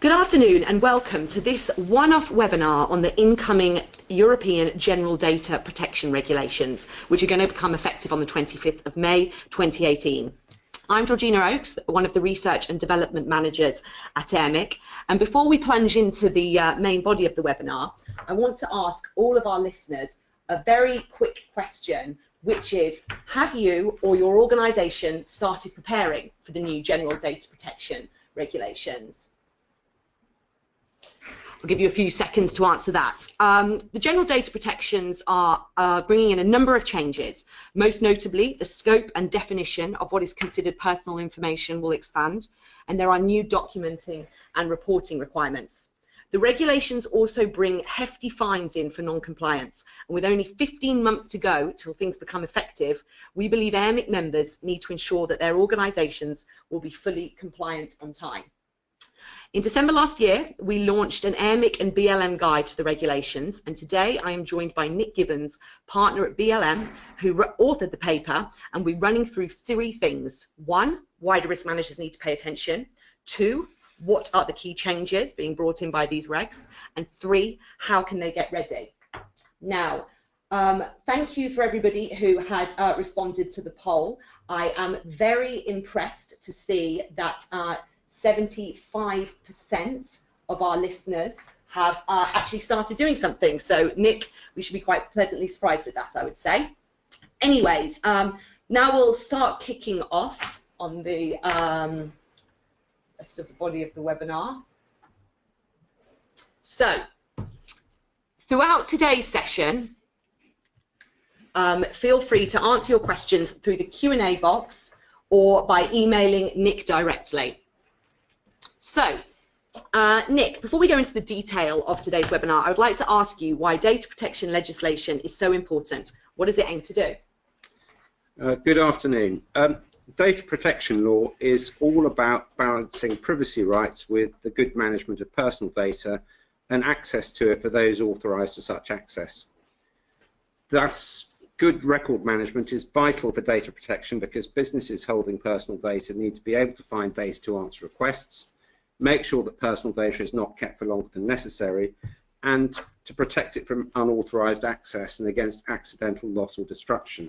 Good afternoon and welcome to this one-off webinar on the incoming European General Data Protection Regulations, which are going to become effective on the 25th of May 2018. I'm Georgina Oakes, one of the Research and Development Managers at Airmic, and before we plunge into the main body of the webinar, I want to ask all of our listeners a very quick question, which is, have you or your organisation started preparing for the new General Data Protection Regulations? I'll give you a few seconds to answer that. The general data protections are bringing in a number of changes. Most notably, the scope and definition of what is considered personal information will expand, and there are new documenting and reporting requirements. The regulations also bring hefty fines in for non-compliance, and with only 15 months to go till things become effective, we believe Airmic members need to ensure that their organisations will be fully compliant on time. In December last year, we launched an Airmic and BLM guide to the regulations, and today I am joined by Nick Gibbons, partner at BLM, who authored the paper, and we're running through three things. One, why do risk managers need to pay attention? Two, what are the key changes being brought in by these regs? And three, how can they get ready? Now, thank you for everybody who has responded to the poll. I am very impressed to see that 75% of our listeners have actually started doing something. So, Nick, we should be quite pleasantly surprised with that, I would say. Anyways, now we'll start kicking off on the rest of the body of the webinar. So, throughout today's session, feel free to answer your questions through the Q&A box or by emailing Nick directly. So, Nick, before we go into the detail of today's webinar, I would like to ask you why data protection legislation is so important. What does it aim to do? Good afternoon. Data protection law is all about balancing privacy rights with the good management of personal data and access to it for those authorised to such access. Thus, good record management is vital for data protection because businesses holding personal data need to be able to find data to answer requests, make sure that personal data is not kept for longer than necessary, and to protect it from unauthorised access and against accidental loss or destruction.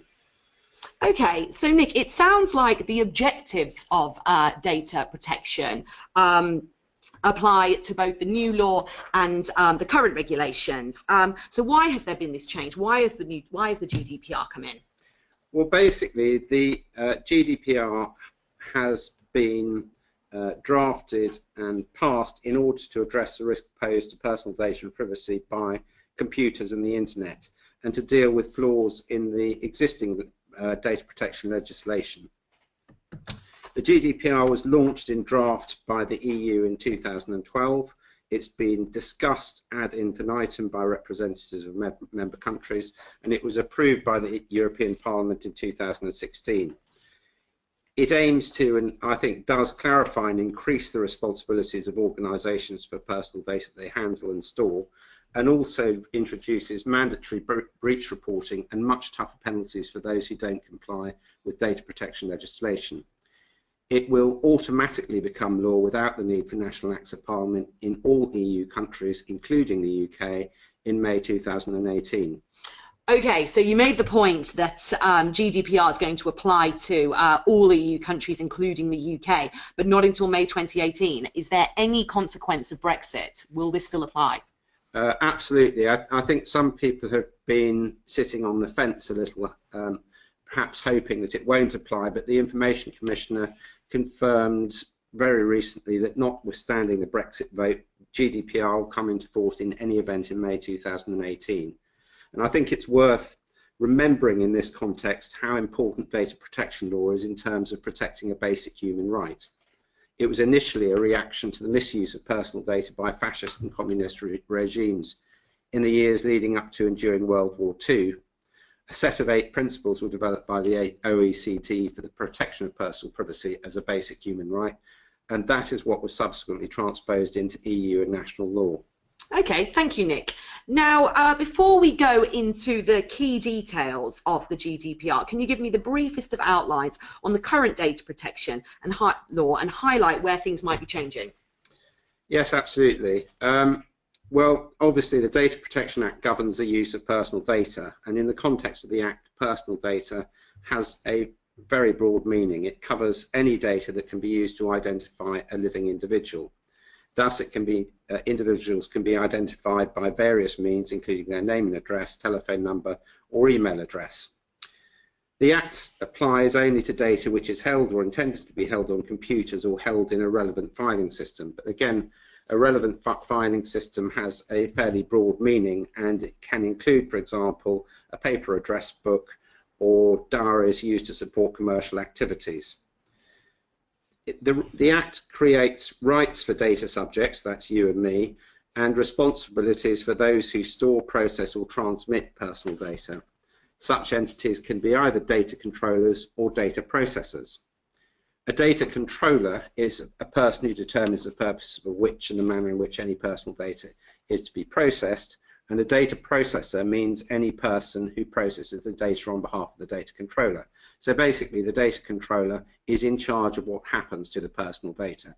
Okay, so Nick, it sounds like the objectives of data protection apply to both the new law and the current regulations. So why has there been this change? Why is the GDPR come in? Well, basically, the GDPR has been drafted and passed in order to address the risk posed to personal data and privacy by computers and the internet, and to deal with flaws in the existing data protection legislation. The GDPR was launched in draft by the EU in 2012. It's been discussed ad infinitum by representatives of member countries, and it was approved by the European Parliament in 2016. It aims to, and I think does, clarify and increase the responsibilities of organisations for personal data they handle and store, and also introduces mandatory breach reporting and much tougher penalties for those who don't comply with data protection legislation. It will automatically become law without the need for national acts of parliament in all EU countries, including the UK, in May 2018. Okay, so you made the point that GDPR is going to apply to all EU countries, including the UK, but not until May 2018. Is there any consequence of Brexit? Will this still apply? Absolutely. I think some people have been sitting on the fence a little, perhaps hoping that it won't apply, but the Information Commissioner confirmed very recently that notwithstanding the Brexit vote, GDPR will come into force in any event in May 2018. And I think it's worth remembering in this context how important data protection law is in terms of protecting a basic human right. It was initially a reaction to the misuse of personal data by fascist and communist regimes in the years leading up to and during World War II. A set of 8 principles were developed by the OECD for the protection of personal privacy as a basic human right, and that is what was subsequently transposed into EU and national law. Okay, thank you, Nick. Now, before we go into the key details of the GDPR, can you give me the briefest of outlines on the current data protection and law and highlight where things might be changing? Yes, absolutely. Well, obviously the Data Protection Act governs the use of personal data, and in the context of the Act, personal data has a very broad meaning. It covers any data that can be used to identify a living individual. Thus, it can be individuals can be identified by various means, including their name and address, telephone number, or email address. The Act applies only to data which is held or intended to be held on computers or held in a relevant filing system. But again, a relevant filing system has a fairly broad meaning, and it can include, for example, a paper address book or diaries used to support commercial activities. The Act creates rights for data subjects, that's you and me, and responsibilities for those who store, process, or transmit personal data. Such entities can be either data controllers or data processors. A data controller is a person who determines the purpose for which and the manner in which any personal data is to be processed, and a data processor means any person who processes the data on behalf of the data controller. So basically, the data controller is in charge of what happens to the personal data,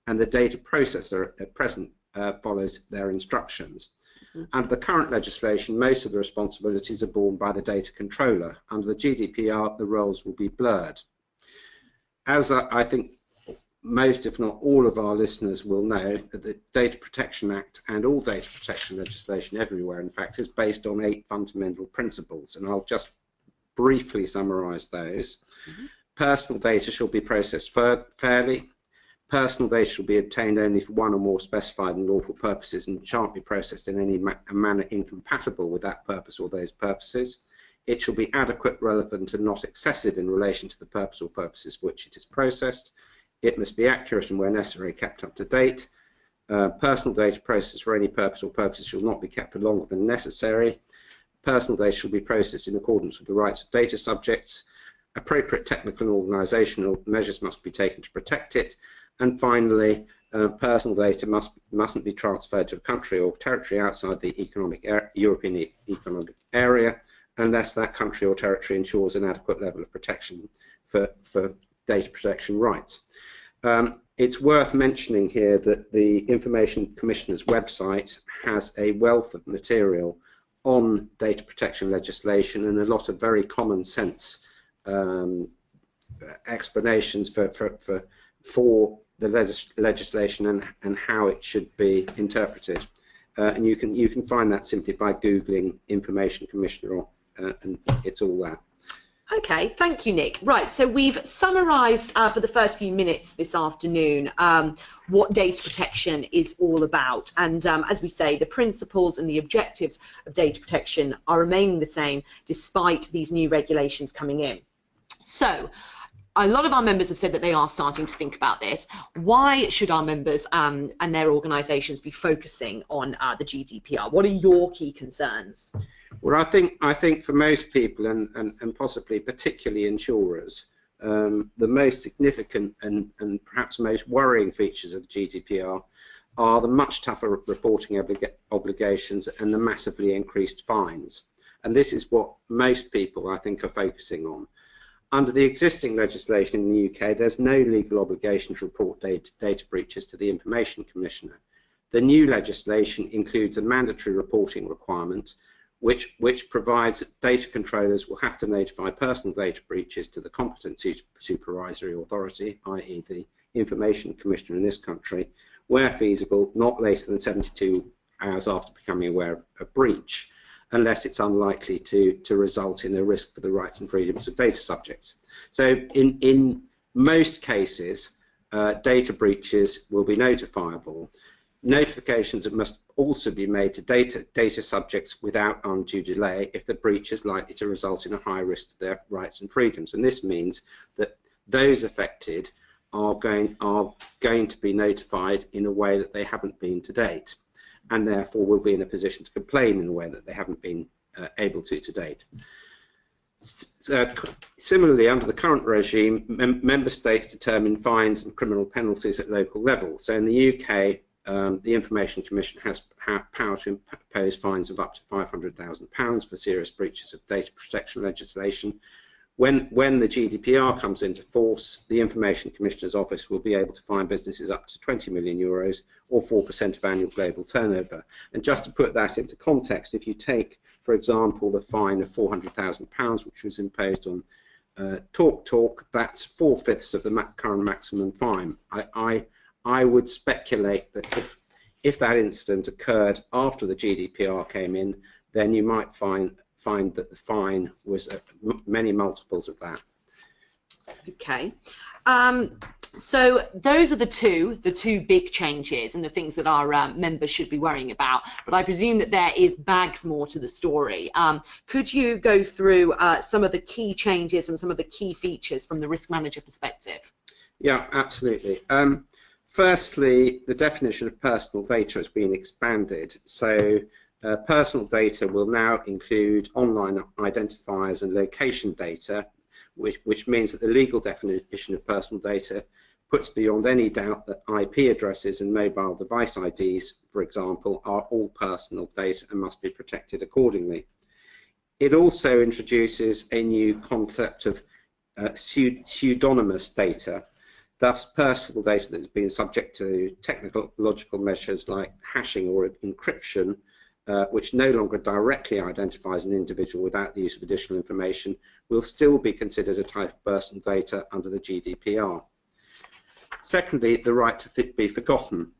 and the data processor at present follows their instructions. Under the current legislation, most of the responsibilities are borne by the data controller. Under the GDPR, the roles will be blurred. As I think most, if not all, of our listeners will know, that the Data Protection Act and all data protection legislation everywhere, in fact, is based on 8 fundamental principles, and I'll just briefly summarise those. Personal data shall be processed fairly. Personal data shall be obtained only for one or more specified and lawful purposes and shan't be processed in any manner incompatible with that purpose or those purposes. It shall be adequate, relevant, and not excessive in relation to the purpose or purposes for which it is processed. It must be accurate and, where necessary, kept up to date. Personal data processed for any purpose or purposes shall not be kept for longer than necessary. Personal data shall be processed in accordance with the rights of data subjects. Appropriate technical and organisational measures must be taken to protect it. And finally, personal data mustn't be transferred to a country or territory outside the European Economic Area unless that country or territory ensures an adequate level of protection for data protection rights. It's worth mentioning here that the Information Commissioner's website has a wealth of material on data protection legislation and a lot of very common sense explanations for the legislation and how it should be interpreted, and you can find that simply by googling Information Commissioner, and it's all there. Okay, thank you, Nick. Right, so we've summarised for the first few minutes this afternoon what data protection is all about, and as we say, the principles and the objectives of data protection are remaining the same despite these new regulations coming in. So, a lot of our members have said that they are starting to think about this. Why should our members and their organisations be focusing on the GDPR? What are your key concerns? Well, I think for most people, and possibly particularly insurers, the most significant and perhaps most worrying features of GDPR are the much tougher reporting obligations and the massively increased fines. And this is what most people, I think, are focusing on. Under the existing legislation in the UK, there's no legal obligation to report data breaches to the Information Commissioner. The new legislation includes a mandatory reporting requirement which provides that data controllers will have to notify personal data breaches to the competent supervisory authority, i.e. the Information Commissioner in this country, where feasible, not later than 72 hours after becoming aware of a breach, unless it's unlikely to result in a risk for the rights and freedoms of data subjects. So in most cases, data breaches will be notifiable. Notifications must also be made to data subjects without undue delay if the breach is likely to result in a high risk to their rights and freedoms. And this means that those affected are going to be notified in a way that they haven't been to date, and therefore will be in a position to complain in a way that they haven't been able to date. Similarly, under the current regime, member states determine fines and criminal penalties at local level. So in the UK, the Information Commission has power to impose fines of up to £500,000 for serious breaches of data protection legislation, When the GDPR comes into force, the Information Commissioner's Office will be able to fine businesses up to 20 million euros or 4% of annual global turnover. And just to put that into context, if you take, for example, the fine of £400,000, which was imposed on TalkTalk, that's 4/5 of the current maximum fine. I would speculate that if that incident occurred after the GDPR came in, then you might find that the fine was many multiples of that. Okay. So those are the two big changes and the things that our members should be worrying about. But I presume that there is bags more to the story. Could you go through some of the key changes and some of the key features from the risk manager perspective? Yeah, absolutely. Firstly, the definition of personal data has been expanded. So personal data will now include online identifiers and location data, which means that the legal definition of personal data puts beyond any doubt that IP addresses and mobile device IDs, for example, are all personal data and must be protected accordingly. It also introduces a new concept of pseudonymous data, thus personal data that has been subject to technological measures like hashing or encryption, which no longer directly identifies an individual without the use of additional information, will still be considered a type of personal data under the GDPR. Secondly, the right to be forgotten.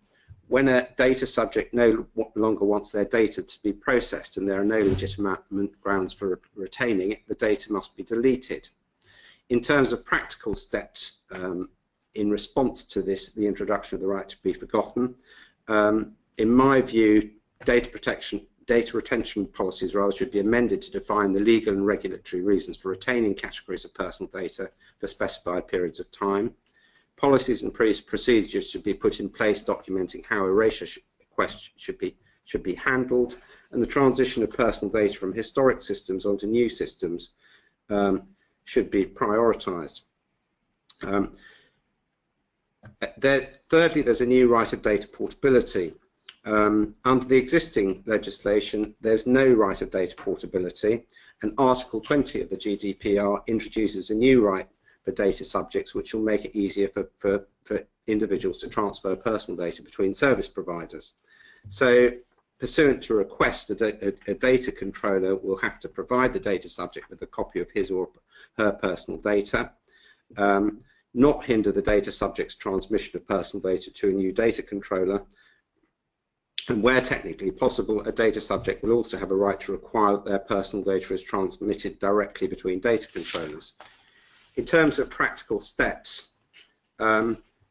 When a data subject no longer wants their data to be processed and there are no legitimate grounds for retaining it, the data must be deleted. In terms of practical steps in response to this, the introduction of the right to be forgotten, in my view, data retention policies rather should be amended to define the legal and regulatory reasons for retaining categories of personal data for specified periods of time. Policies and procedures should be put in place documenting how erasure requests should be handled, and the transition of personal data from historic systems onto new systems should be prioritised. Thirdly, there's a new right of data portability. Under the existing legislation, there's no right of data portability, and Article 20 of the GDPR introduces a new right for data subjects, which will make it easier for individuals to transfer personal data between service providers. So, pursuant to a request, a data controller will have to provide the data subject with a copy of his or her personal data, not hinder the data subject's transmission of personal data to a new data controller, and where technically possible, a data subject will also have a right to require that their personal data is transmitted directly between data controllers. In terms of practical steps,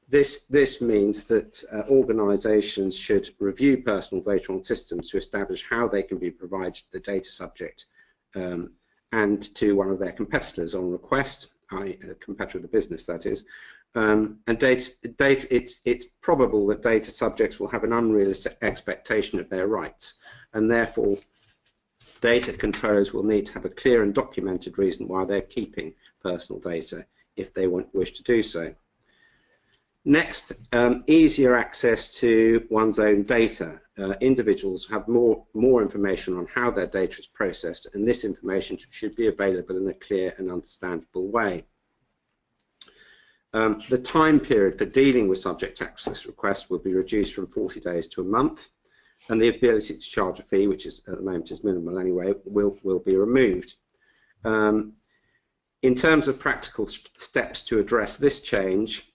this means that organisations should review personal data on systems to establish how they can be provided to the data subject and to one of their competitors on request, a competitor of the business, that is. And it's probable that data subjects will have an unrealistic expectation of their rights, and therefore data controllers will need to have a clear and documented reason why they're keeping personal data if they wish to do so. Next, easier access to one's own data. Individuals have more information on how their data is processed, and this information should be available in a clear and understandable way. The time period for dealing with subject access requests will be reduced from 40 days to a month, and the ability to charge a fee, which is at the moment is minimal anyway, will be removed. In terms of practical steps to address this change,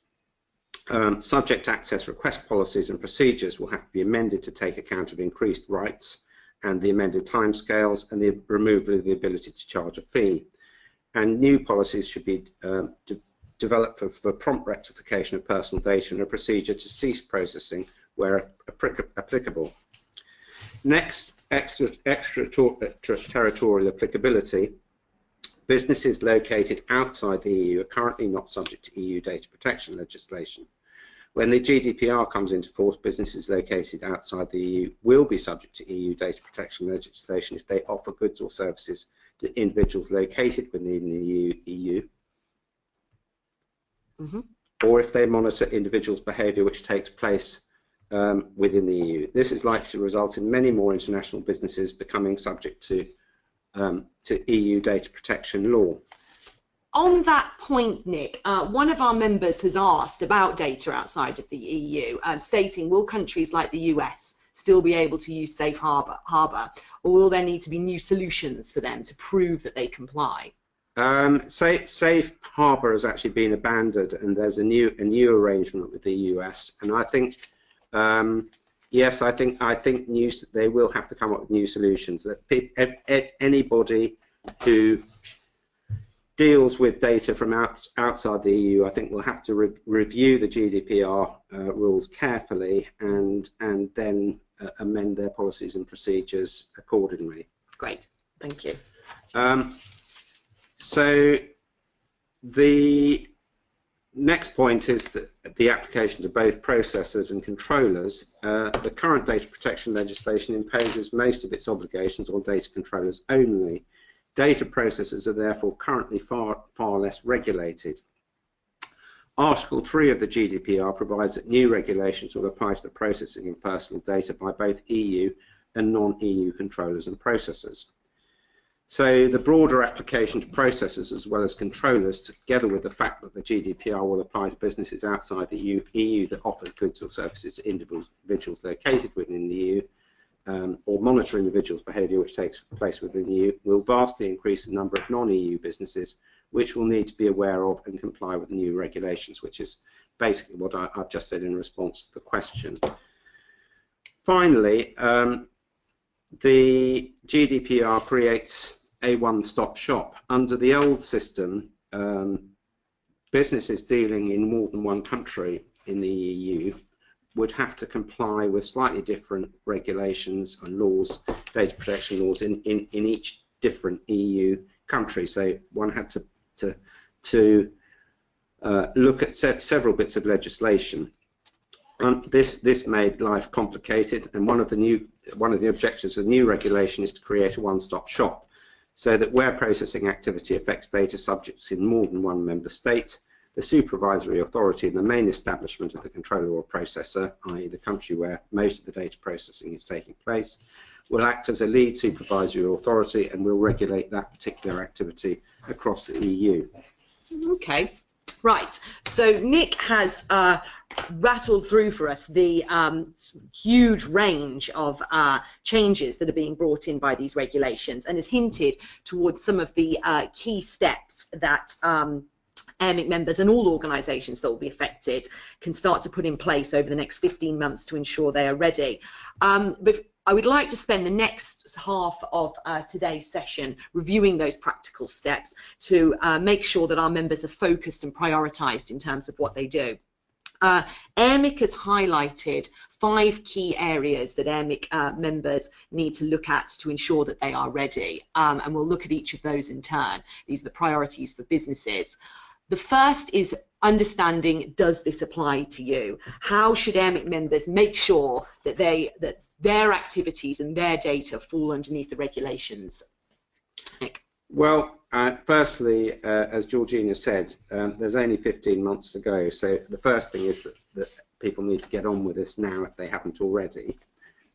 subject access request policies and procedures will have to be amended to take account of increased rights and the amended timescales and the removal of the ability to charge a fee. And new policies should be developed for prompt rectification of personal data and a procedure to cease processing where applicable. Next, extraterritorial applicability. Businesses located outside the EU are currently not subject to EU data protection legislation. When the GDPR comes into force, businesses located outside the EU will be subject to EU data protection legislation if they offer goods or services to individuals located within the EU, or if they monitor individuals' behaviour which takes place within the EU. This is likely to result in many more international businesses becoming subject to EU data protection law. On that point, Nick, one of our members has asked about data outside of the EU, stating, will countries like the US still be able to use safe harbour, or will there need to be new solutions for them to prove that they comply? Safe harbour has actually been abandoned, and there's a new arrangement with the US. And I think, yes, I think they will have to come up with new solutions. That anybody who deals with data from outside the EU, I think will have to review the GDPR rules carefully and then amend their policies and procedures accordingly. Great, thank you. So the next point is that the application to both processors and controllers. The current data protection legislation imposes most of its obligations on data controllers only. Data processors are therefore currently far less regulated. Article 3 of the GDPR provides that new regulations will apply to the processing of personal data by both EU and non-EU controllers and processors. So the broader application to processors as well as controllers, together with the fact that the GDPR will apply to businesses outside the EU that offer goods or services to individuals located within the EU, or monitor individuals' behaviour which takes place within the EU, will vastly increase the number of non-EU businesses which will need to be aware of and comply with the new regulations, which is basically what I've just said in response to the question. Finally, the GDPR creates a one-stop shop. Under the old system, businesses dealing in more than one country in the EU would have to comply with slightly different regulations and laws, data protection laws in each different EU country. So one had to look at several bits of legislation. This made life complicated, and one of the objectives of the new regulation is to create a one-stop shop, so that where processing activity affects data subjects in more than one member state, the supervisory authority and the main establishment of the controller or processor, i.e. the country where most of the data processing is taking place, will act as a lead supervisory authority and will regulate that particular activity across the EU. Okay, right. So Nick has rattled through for us the huge range of changes that are being brought in by these regulations, and has hinted towards some of the key steps that Airmic members and all organisations that will be affected can start to put in place over the next 15 months to ensure they are ready. But I would like to spend the next half of today's session reviewing those practical steps to make sure that our members are focused and prioritised in terms of what they do. Airmic has highlighted 5 key areas that Airmic members need to look at to ensure that they are ready, and we'll look at each of those in turn. These are the priorities for businesses. The first is understanding, does this apply to you? How should Airmic members make sure that their activities and their data fall underneath the regulations? Nick. Well, firstly, as Georgina said, there's only 15 months to go, so the first thing is that people need to get on with this now if they haven't already.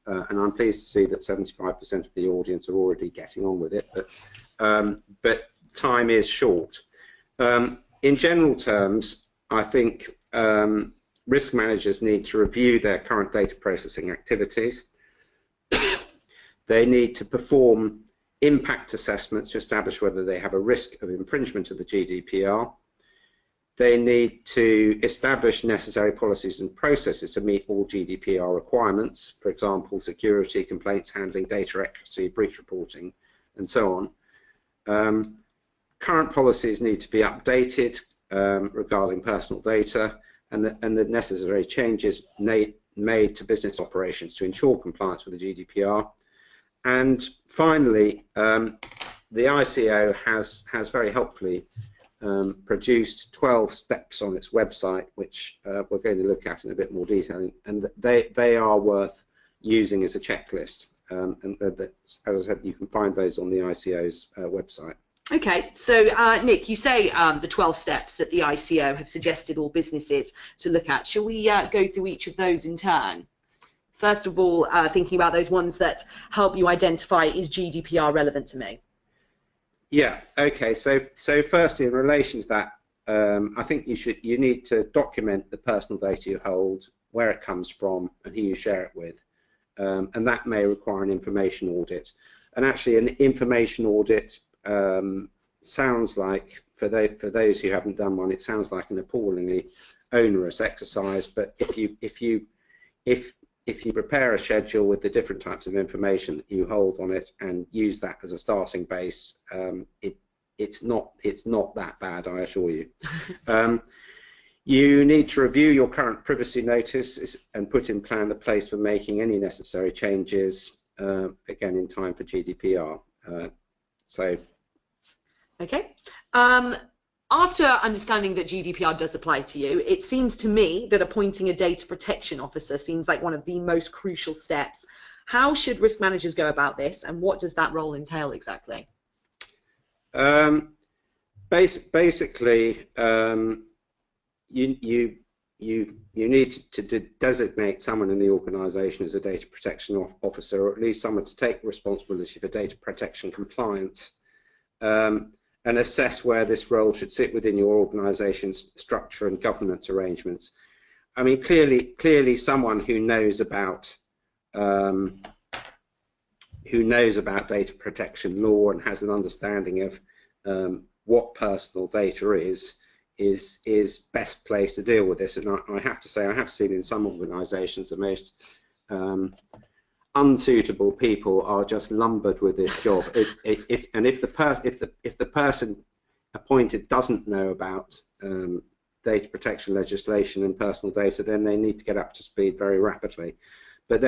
And I'm pleased to see that 75% of the audience are already getting on with it, but time is short. In general terms, I think risk managers need to review their current data processing activities. They need to perform impact assessments to establish whether they have a risk of infringement of the GDPR. They need to establish necessary policies and processes to meet all GDPR requirements, for example, security, complaints handling, data accuracy, breach reporting, and so on. Current policies need to be updated regarding personal data, and the necessary changes made to business operations to ensure compliance with the GDPR. And finally, the ICO has very helpfully produced 12 steps on its website, which we're going to look at in a bit more detail, and they are worth using as a checklist. And as I said, you can find those on the ICO's website. Okay, so Nick, you say the 12 steps that the ICO have suggested all businesses to look at. Shall we go through each of those in turn? First of all, thinking about those ones that help you identify, is GDPR relevant to me? Yeah. Okay. So firstly, in relation to that, I think you need to document the personal data you hold, where it comes from, and who you share it with, and that may require an information audit. And actually, an information audit sounds like, for those who haven't done one, it sounds like an appallingly onerous exercise. But if you prepare a schedule with the different types of information that you hold on it and use that as a starting base, it's not that bad, I assure you. You need to review your current privacy notice and put in plan a place for making any necessary changes, again in time for GDPR. Okay. After understanding that GDPR does apply to you, it seems to me that appointing a data protection officer seems like one of the most crucial steps. How should risk managers go about this, and what does that role entail exactly? Basically, you need to designate someone in the organisation as a data protection officer, or at least someone to take responsibility for data protection compliance, and assess where this role should sit within your organisation's structure and governance arrangements. I mean, clearly, someone who knows about data protection law and has an understanding of what personal data is best placed to deal with this. And I have to say, I have seen in some organisations the most unsuitable people are just lumbered with this job. If the person appointed doesn't know about data protection legislation and personal data, then they need to get up to speed very rapidly. But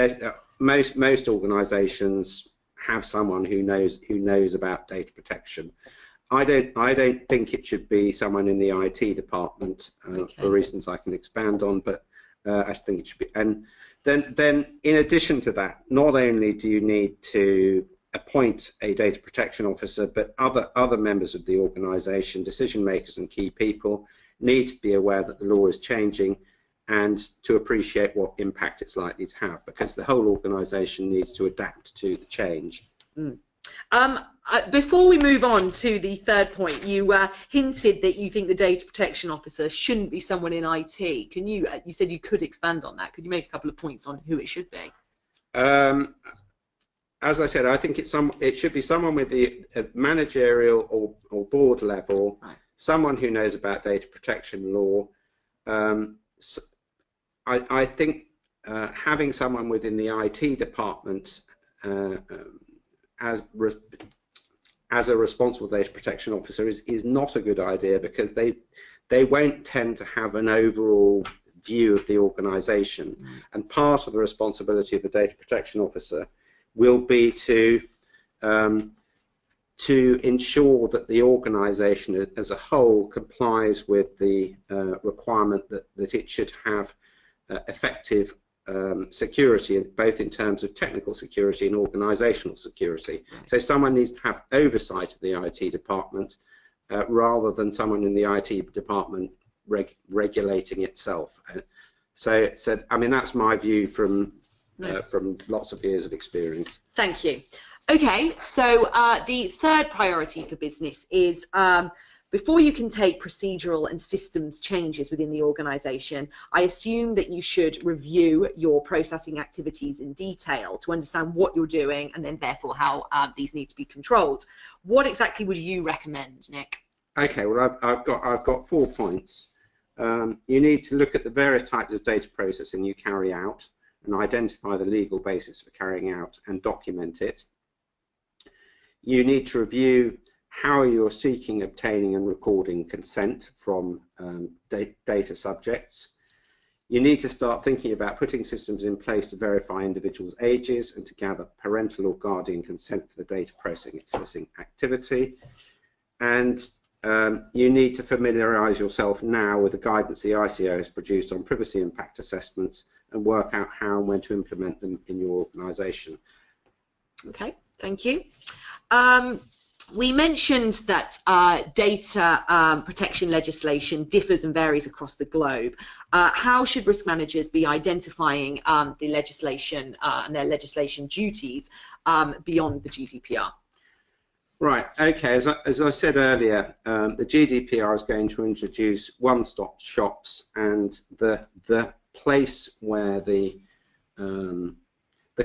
most organisations have someone who knows about data protection. I don't think it should be someone in the IT department, for reasons I can expand on, but I think it should be. And then in addition to that, not only do you need to appoint a data protection officer, but other members of the organisation, decision makers and key people, need to be aware that the law is changing and to appreciate what impact it's likely to have, because the whole organisation needs to adapt to the change. Before we move on to the third point, you hinted that you think the data protection officer shouldn't be someone in IT. Can you said you could expand on that. Could you make a couple of points on who it should be? As I said, I think it should be someone with the managerial or board level, right. Someone who knows about data protection law. I think having someone within the IT department as a responsible data protection officer is not a good idea, because they won't tend to have an overall view of the organisation, and part of the responsibility of the data protection officer will be to ensure that the organisation as a whole complies with the requirement that it should have effective security, both in terms of technical security and organisational security. Right. So someone needs to have oversight of the IT department rather than someone in the IT department regulating itself. So I mean, that's my view from lots of years of experience. Thank you. Okay, so the third priority for business is before you can take procedural and systems changes within the organisation, I assume that you should review your processing activities in detail to understand what you're doing, and then therefore how these need to be controlled. What exactly would you recommend, Nick? Okay, well, I've got 4 points. You need to look at the various types of data processing you carry out and identify the legal basis for carrying out and document it. You need to review how you're seeking, obtaining and recording consent from data subjects. You need to start thinking about putting systems in place to verify individuals' ages and to gather parental or guardian consent for the data processing activity. And you need to familiarise yourself now with the guidance the ICO has produced on privacy impact assessments and work out how and when to implement them in your organisation. Okay, thank you. We mentioned that data protection legislation differs and varies across the globe. How should risk managers be identifying the legislation and their legislation duties beyond the GDPR? Right, okay, as I said earlier, the GDPR is going to introduce one-stop shops, and the place where the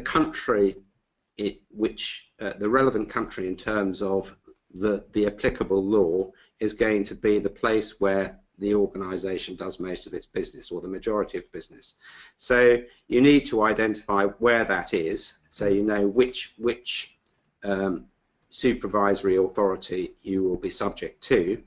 country, the relevant country in terms of the applicable law is going to be the place where the organisation does most of its business, or the majority of business. So you need to identify where that is, so you know which supervisory authority you will be subject to.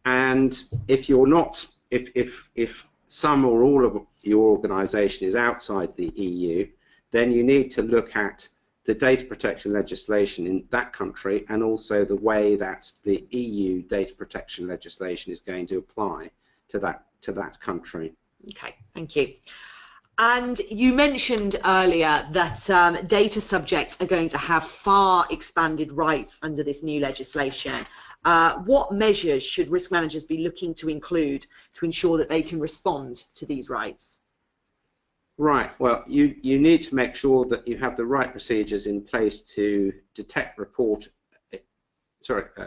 And if you're not, if some or all of your organisation is outside the EU, then you need to look at the data protection legislation in that country, and also the way that the EU data protection legislation is going to apply to that country. Okay, thank you. And you mentioned earlier that data subjects are going to have far expanded rights under this new legislation. What measures should risk managers be looking to include to ensure that they can respond to these rights? Right, well, you need to make sure that you have the right procedures in place to detect, report, detect,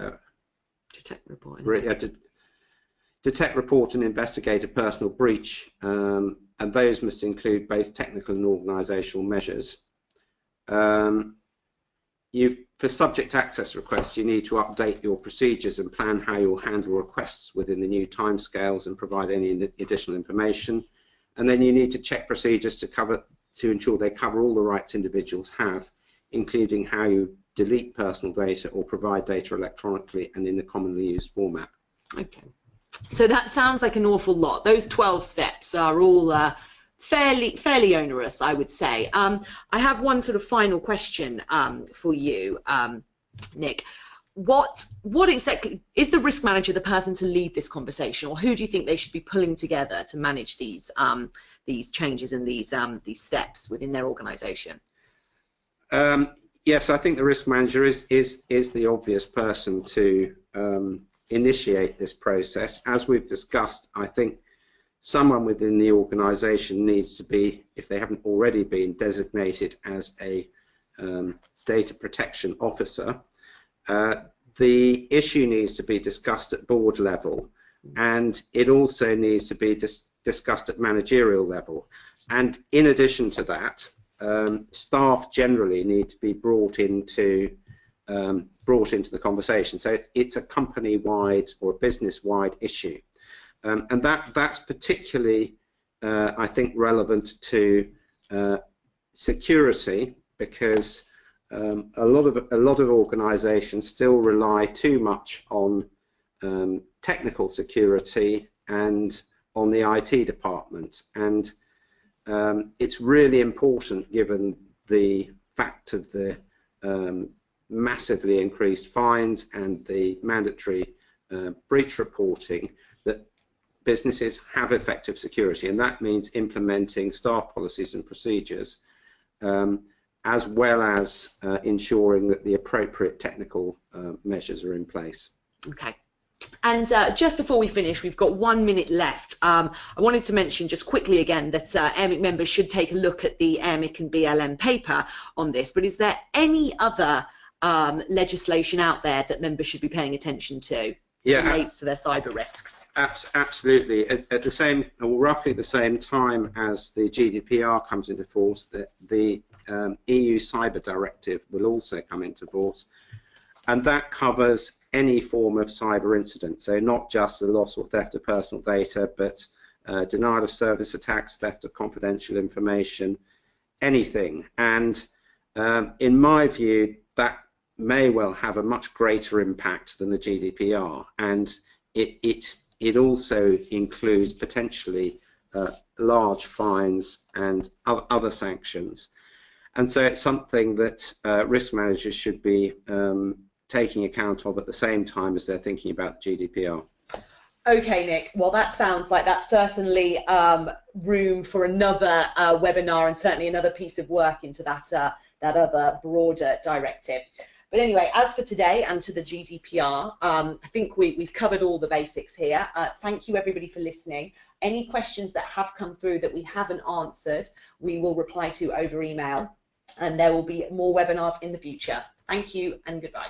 report and investigate a personal breach, and those must include both technical and organisational measures. For subject access requests, you need to update your procedures and plan how you'll handle requests within the new timescales and provide any additional information. And then you need to check procedures to ensure they cover all the rights individuals have, including how you delete personal data or provide data electronically and in a commonly used format. Okay, so that sounds like an awful lot. Those 12 steps are all fairly onerous, I would say. I have one sort of final question for you, Nick. What exactly is the risk manager the person to lead this conversation, or who do you think they should be pulling together to manage these changes and these steps within their organisation? Yes, I think the risk manager is the obvious person to initiate this process. As we've discussed, I think someone within the organisation needs to be, if they haven't already been, designated as a data protection officer. The issue needs to be discussed at board level, and it also needs to be discussed at managerial level. And in addition to that, staff generally need to be brought into the conversation. So it's a company-wide or a business-wide issue, and that's particularly, I think, relevant to security, because a lot of organisations still rely too much on technical security and on the IT department, and it's really important, given the fact of the massively increased fines and the mandatory breach reporting, that businesses have effective security, and that means implementing staff policies and procedures, as well as ensuring that the appropriate technical measures are in place. Okay. And just before we finish, we've got 1 minute left. I wanted to mention just quickly again that Airmic members should take a look at the Airmic and BLM paper on this, but is there any other legislation out there that members should be paying attention to that relates to their cyber risks? Absolutely. At the same, or roughly the same time as the GDPR comes into force, the EU Cyber Directive will also come into force, and that covers any form of cyber incident. So not just the loss or theft of personal data, but denial of service attacks, theft of confidential information, anything. And in my view, that may well have a much greater impact than the GDPR, and it also includes potentially large fines and other sanctions. And so it's something that risk managers should be taking account of at the same time as they're thinking about the GDPR. Okay, Nick. Well, that sounds like that's certainly room for another webinar, and certainly another piece of work into that other broader directive. But anyway, as for today and to the GDPR, I think we've covered all the basics here. Thank you, everybody, for listening. Any questions that have come through that we haven't answered, we will reply to over email, and there will be more webinars in the future. Thank you and goodbye.